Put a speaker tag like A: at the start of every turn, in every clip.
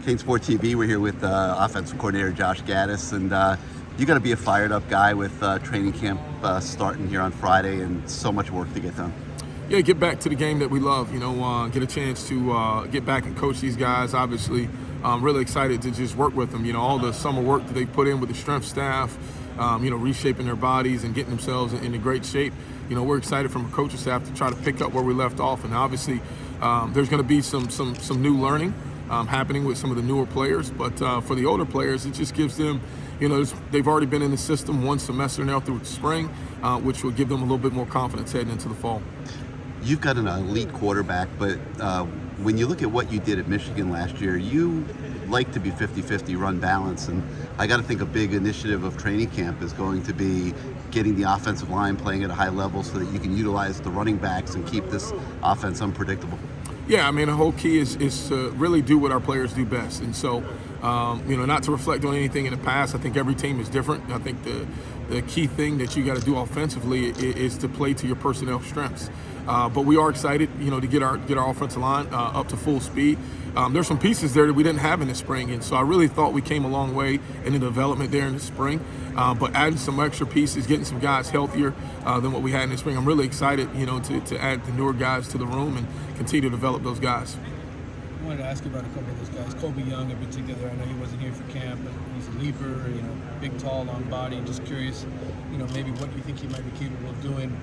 A: Kane Sport TV. We're here with offensive coordinator Josh Gattis, and you got to be a fired up guy with training camp starting here on Friday, and so much work to get done.
B: Yeah, get back to the game that we love. Get a chance to get back and coach these guys. Obviously, I'm really excited to just work with them. All the summer work that they put in with the strength staff, reshaping their bodies and getting themselves in a great shape. We're excited from a coaching staff to try to pick up where we left off. And obviously, there's going to be some new learning happening with some of the newer players. But for the older players, it just gives them, they've already been in the system one semester now through the spring, which will give them a little bit more confidence heading into the fall.
A: You've got an elite quarterback, but when you look at what you did at Michigan last year, you like to be 50-50 run balance, and I got to think a big initiative of training camp is going to be getting the offensive line playing at a high level so that you can utilize the running backs and keep this offense unpredictable.
B: Yeah, the whole key is to really do what our players do best. And so, not to reflect on anything in the past. I think every team is different. I think the key thing that you got to do offensively is to play to your personnel strengths. But we are excited, to get our offensive line up to full speed. There's some pieces there that we didn't have in the spring, and so I really thought we came a long way in the development there in the spring. But adding some extra pieces, getting some guys healthier than what we had in the spring, I'm really excited, to add the newer guys to the room and continue to develop those guys.
C: I wanted to ask you about a couple of those guys. Kobe Young in particular, I know he wasn't here for camp, but he's a leaper, big, tall, long body. Just curious, maybe what you think he might be capable of doing,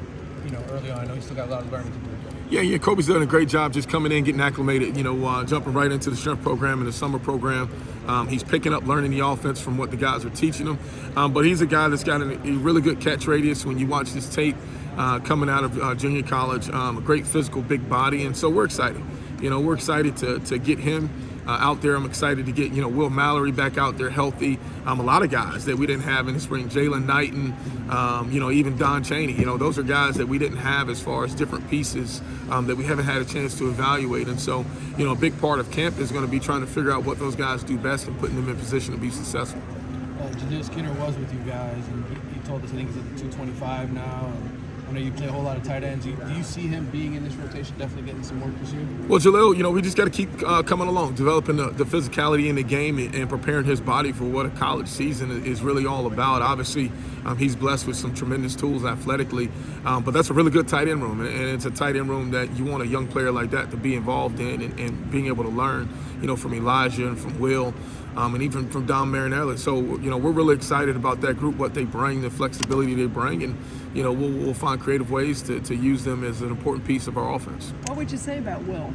C: early on. I know he's still got a lot of learning to do.
B: Yeah, Kobe's done a great job just coming in, getting acclimated, jumping right into the strength program and the summer program. He's picking up, learning the offense from what the guys are teaching him. But he's a guy that's got a really good catch radius when you watch this tape coming out of junior college. A great physical, big body, and so we're excited. We're excited to get him out there. I'm excited to get, Will Mallory back out there healthy. A lot of guys that we didn't have in the spring, Jalen Knighton, even Don Chaney. Those are guys that we didn't have as far as different pieces that we haven't had a chance to evaluate. And so, a big part of camp is going to be trying to figure out what those guys do best and putting them in position to be successful.
C: Jadil Skinner was with you guys, and he told us I think he's at the 225 now. And I know you play a whole lot of tight ends. Do you see him being in this rotation, definitely getting some work this year?
B: Well, Jalil, we just got to keep coming along, developing the physicality in the game and preparing his body for what a college season is really all about. Obviously, he's blessed with some tremendous tools athletically, but that's a really good tight end room, and it's a tight end room that you want a young player like that to be involved in and being able to learn, from Elijah and from Will. And even from Don Marinelli. So, we're really excited about that group, what they bring, the flexibility they bring, and, we'll find creative ways to use them as an important piece of our offense.
D: What would you say about Will?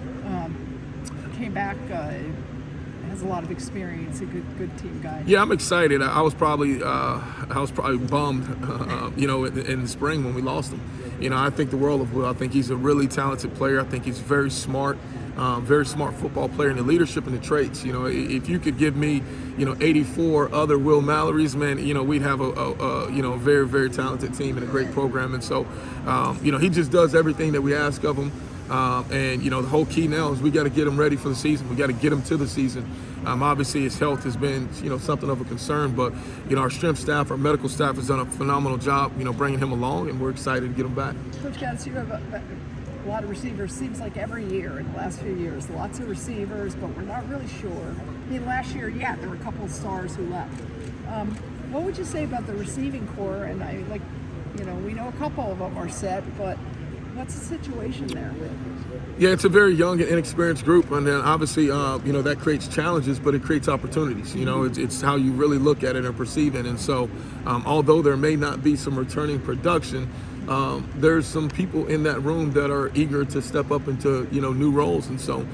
D: Came back, has a lot of experience, a good team guy.
B: Yeah, I'm excited. I was probably bummed, in the spring when we lost him. I think the world of Will. I think he's a really talented player. I think he's very smart football player, and the leadership and the traits. If you could give me, 84 other Will Mallorys, man, we'd have a very, very talented team and a great program. And so, he just does everything that we ask of him. And the whole key now is we got to get him ready for the season. We got to get him to the season. Obviously, his health has been, something of a concern, but, our strength staff, our medical staff has done a phenomenal job, bringing him along, and we're excited to get him back.
D: Coach Gattis, you have a lot of receivers. Seems like every year in the last few years, lots of receivers, but we're not really sure. Last year, there were a couple of stars who left. What would you say about the receiving core? And we know a couple of them are set, but what's the situation there?
B: Yeah, it's a very young and inexperienced group, and then obviously, that creates challenges, but it creates opportunities. It's how you really look at it and perceive it. And so, although there may not be some returning production, there's some people in that room that are eager to step up into, new roles. And so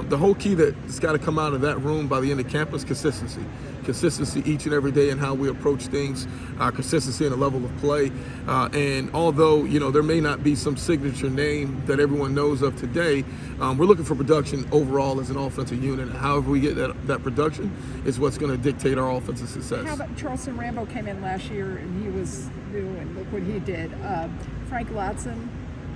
B: the whole key that's got to come out of that room by the end of camp is consistency. Consistency each and every day in how we approach things, consistency in the level of play. And although, there may not be some signature name that everyone knows of today, we're looking for production overall as an offensive unit. However we get that production is what's going to dictate our offensive success.
D: How about Charleston Rambo came in last year and he was new, and look what he did. Frank Latson,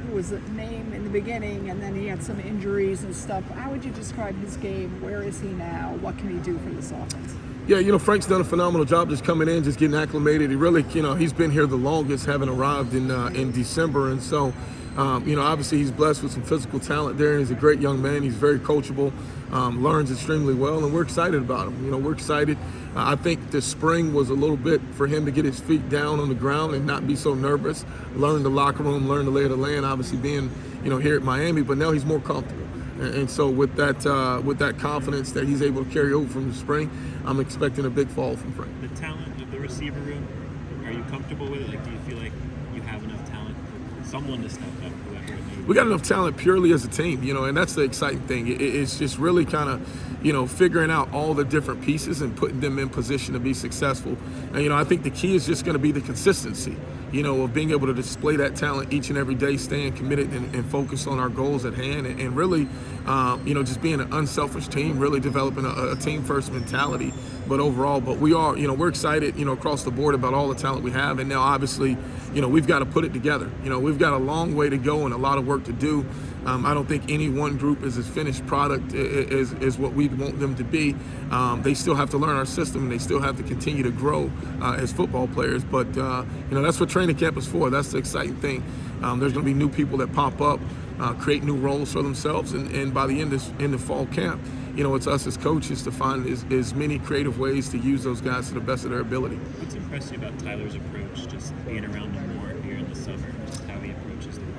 D: who was a name in the beginning, and then he had some injuries and stuff. How would you describe his game? Where is he now? What can he do for this offense?
B: Yeah, Frank's done a phenomenal job just coming in, just getting acclimated. He really, he's been here the longest, having arrived in December, and so Obviously he's blessed with some physical talent there, and he's a great young man. He's very coachable, learns extremely well, and we're excited about him. We're excited. I think the spring was a little bit for him to get his feet down on the ground and not be so nervous, learn the locker room, learn the lay of the land, obviously being, here at Miami, but now he's more comfortable. And so with that confidence that he's able to carry over from the spring, I'm expecting a big fall from Frank.
E: The talent of the receiver room, are you comfortable with it? Like, do you feel like you have enough talent for someone to step up, whoever it may be?
B: We got enough talent purely as a team, and that's the exciting thing. It's just really kind of, figuring out all the different pieces and putting them in position to be successful. And, I think the key is just going to be the consistency, of being able to display that talent each and every day, staying committed and focused on our goals at hand, and really, just being an unselfish team, really developing a team-first mentality. But overall, we are, we're excited, across the board about all the talent we have. And now, obviously, we've got to put it together. We've got a long way to go and a lot of work to do. I don't think any one group is as finished product as what we want them to be. They still have to learn our system, and they still have to continue to grow as football players. But, that's what training camp is for. That's the exciting thing. There's going to be new people that pop up, create new roles for themselves. And by the end of fall camp, it's us as coaches to find as many creative ways to use those guys to the best of their ability.
E: What's impressed you about Tyler's approach, just being around him more here in the summer, just how he approaches the work?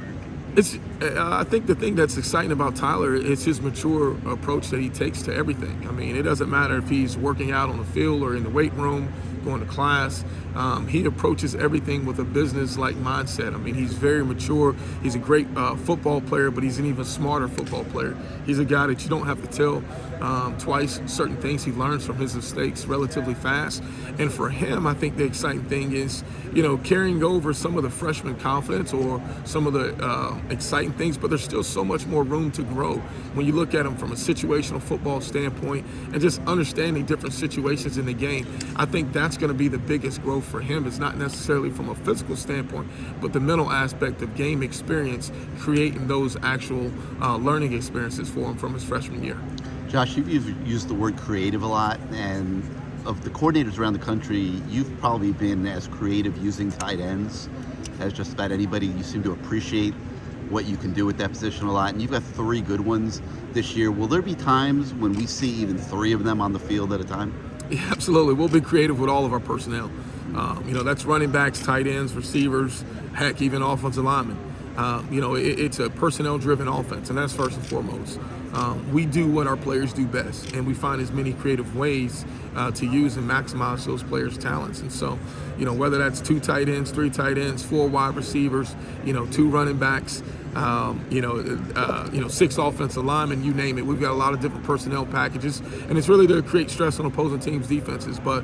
B: I think the thing that's exciting about Tyler is his mature approach that he takes to everything. I mean, it doesn't matter if he's working out on the field or in the weight room, going to class. He approaches everything with a business-like mindset. I mean, he's very mature. He's a great football player, but he's an even smarter football player. He's a guy that you don't have to tell twice certain things. He learns from his mistakes relatively fast. And for him, I think the exciting thing is, carrying over some of the freshman confidence or some of the exciting things, but there's still so much more room to grow when you look at him from a situational football standpoint and just understanding different situations in the game. I think that's going to be the biggest growth for him. It's not necessarily from a physical standpoint, but the mental aspect of game experience, creating those actual learning experiences for him from his freshman year.
A: Josh, you've used the word creative a lot, and of the coordinators around the country, you've probably been as creative using tight ends as just about anybody. You seem to appreciate what you can do with that position a lot, and you've got 3 good ones this year. Will there be times when we see even 3 of them on the field at a time?
B: Yeah, absolutely. We'll be creative with all of our personnel. That's running backs, tight ends, receivers, heck, even offensive linemen. It's a personnel-driven offense, and that's first and foremost. We do what our players do best, and we find as many creative ways to use and maximize those players' talents. And so, whether that's 2 tight ends, 3 tight ends, 4 wide receivers, 2 running backs, 6 offensive linemen, you name it. We've got a lot of different personnel packages, and it's really to create stress on opposing teams' defenses. But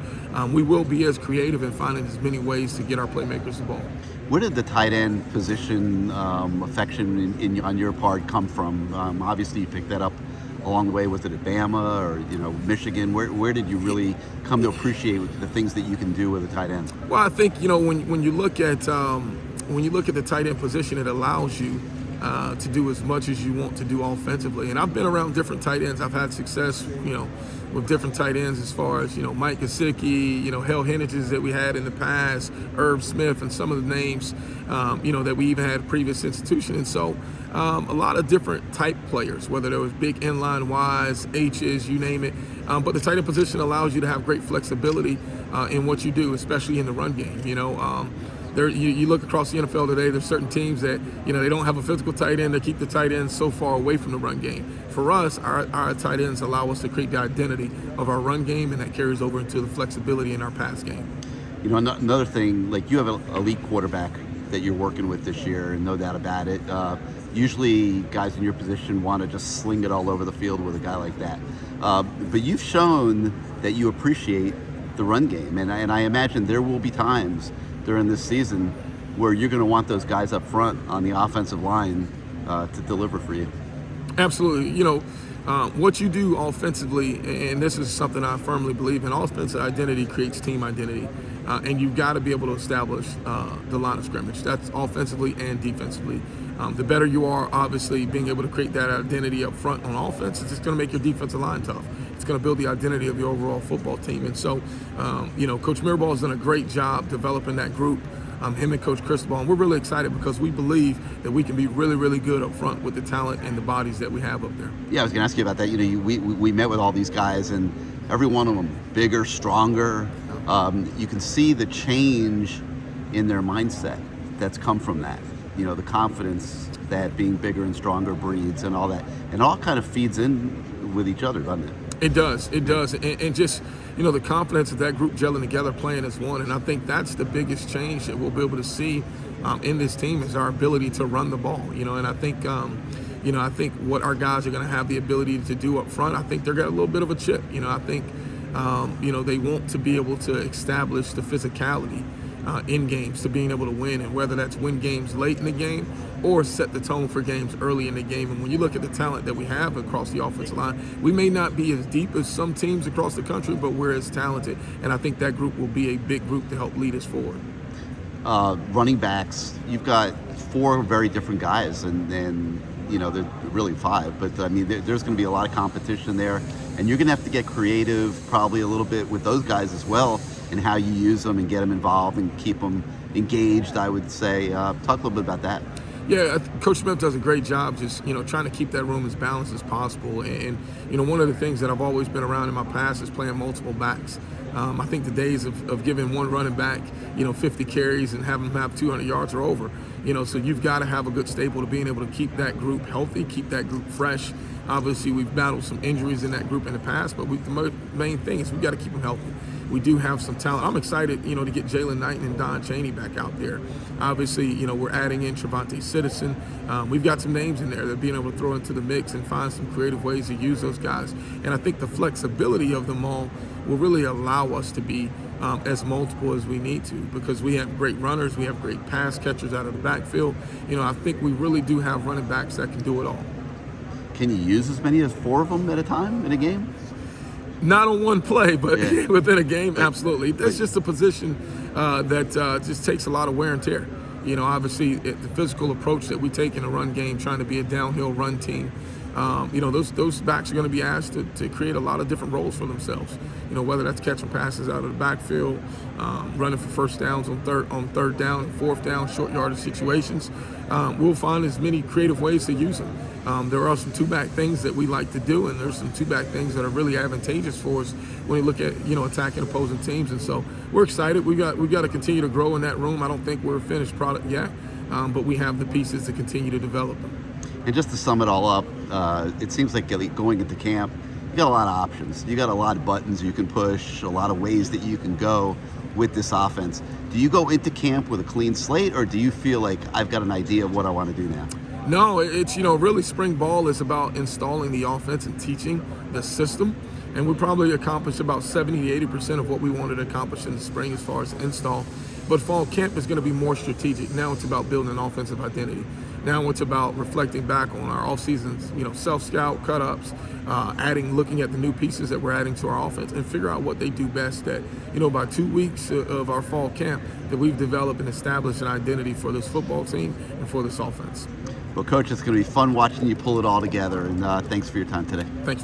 B: we will be as creative in finding as many ways to get our playmakers the ball.
A: Where did the tight end position affection on your part come from? Obviously, you picked that up along the way. Was it at Bama or Michigan? Where did you really come to appreciate the things that you can do with a tight end?
B: Well, I think when you look at the tight end position, it allows you to do as much as you want to do offensively. And I've been around different tight ends. I've had success, with different tight ends as far as, Mike Gesicki, Hale Henniges that we had in the past, Herb Smith, and some of the names, that we even had at previous institution. And so a lot of different type players, whether there was big inline Ys, H's, you name it. But the tight end position allows you to have great flexibility in what you do, especially in the run game. You look across the NFL today, there's certain teams that, they don't have a physical tight end. They keep the tight ends so far away from the run game. For us, our tight ends allow us to create the identity of our run game, and that carries over into the flexibility in our pass game.
A: Another thing, like you have an elite quarterback that you're working with this year, and no doubt about it. Usually guys in your position want to just sling it all over the field with a guy like that. But you've shown that you appreciate the run game, and I imagine there will be times during this season where you're going to want those guys up front on the offensive line to deliver for you.
B: Absolutely. What you do offensively, and this is something I firmly believe in, offensive identity creates team identity. And you've got to be able to establish the line of scrimmage. That's offensively and defensively. The better you are, obviously, being able to create that identity up front on offense, it's just going to make your defensive line tough. It's going to build the identity of your overall football team. And so, Coach Mirabal has done a great job developing that group him and Coach Cristobal. And we're really excited because we believe that we can be really, really good up front with the talent and the bodies that we have up there.
A: Yeah, I was going to ask you about that. We met with all these guys, and every one of them bigger, stronger. You can see the change in their mindset that's come from that. The confidence that being bigger and stronger breeds and all that. And it all kind of feeds in with each other, doesn't it?
B: It does. And just, the confidence of that group gelling together, playing as one. And I think that's the biggest change that we'll be able to see in this team is our ability to run the ball. And I think, I think what our guys are going to have the ability to do up front, I think they're got a little bit of a chip. I think, they want to be able to establish the physicality in games to being able to win, and whether that's win games late in the game or set the tone for games early in the game. And when you look at the talent that we have across the offensive line, we may not be as deep as some teams across the country, but we're as talented. And I think that group will be a big group to help lead us forward.
A: Running backs, you've got 4 very different guys, and they're really 5, but I mean, there's going to be a lot of competition there, and you're going to have to get creative probably a little bit with those guys as well in how you use them and get them involved and keep them engaged, I would say. Talk a little bit about that.
B: Yeah, Coach Smith does a great job just, trying to keep that room as balanced as possible. And one of the things that I've always been around in my past is playing multiple backs. I think the days of giving one running back, 50 carries and having them have 200 yards are over. So you've got to have a good stable to being able to keep that group healthy, keep that group fresh. Obviously, we've battled some injuries in that group in the past, but the main thing is we've got to keep them healthy. We do have some talent. I'm excited, to get Jalen Knight and Don Chaney back out there. Obviously, we're adding in Trevante Citizen. We've got some names in there that being able to throw into the mix and find some creative ways to use those guys. And I think the flexibility of them all will really allow us to be as multiple as we need to, because we have great runners, we have great pass catchers out of the backfield. I think we really do have running backs that can do it all.
A: Can you use as many as 4 of them at a time in a game?
B: Not on one play, but
A: yeah.
B: Within a game, absolutely. That's just a position that just takes a lot of wear and tear. Obviously, the physical approach that we take in a run game, trying to be a downhill run team, those backs are going to be asked to create a lot of different roles for themselves. Whether that's catching passes out of the backfield, running for first downs on third down, fourth down, short yardage situations. We'll find as many creative ways to use them. There are some two-back things that we like to do, and there's some two-back things that are really advantageous for us when you look at attacking opposing teams. And so we're excited. We've got to continue to grow in that room. I don't think we're a finished product yet, but we have the pieces to continue to develop them.
A: And just to sum it all up, it seems like going into camp, you got a lot of options. You got a lot of buttons you can push, a lot of ways that you can go with this offense. Do you go into camp with a clean slate, or do you feel like I've got an idea of what I want to do now?
B: No, it's, really spring ball is about installing the offense and teaching the system. And we probably accomplished about 70 to 80% of what we wanted to accomplish in the spring as far as install. But fall camp is going to be more strategic. Now it's about building an offensive identity. Now it's about reflecting back on our off-season, self-scout, cut-ups, looking at the new pieces that we're adding to our offense and figure out what they do best. That, by 2 weeks of our fall camp, that we've developed and established an identity for this football team and for this offense.
A: Well, Coach, it's going to be fun watching you pull it all together, and thanks for your time today.
B: Thanks for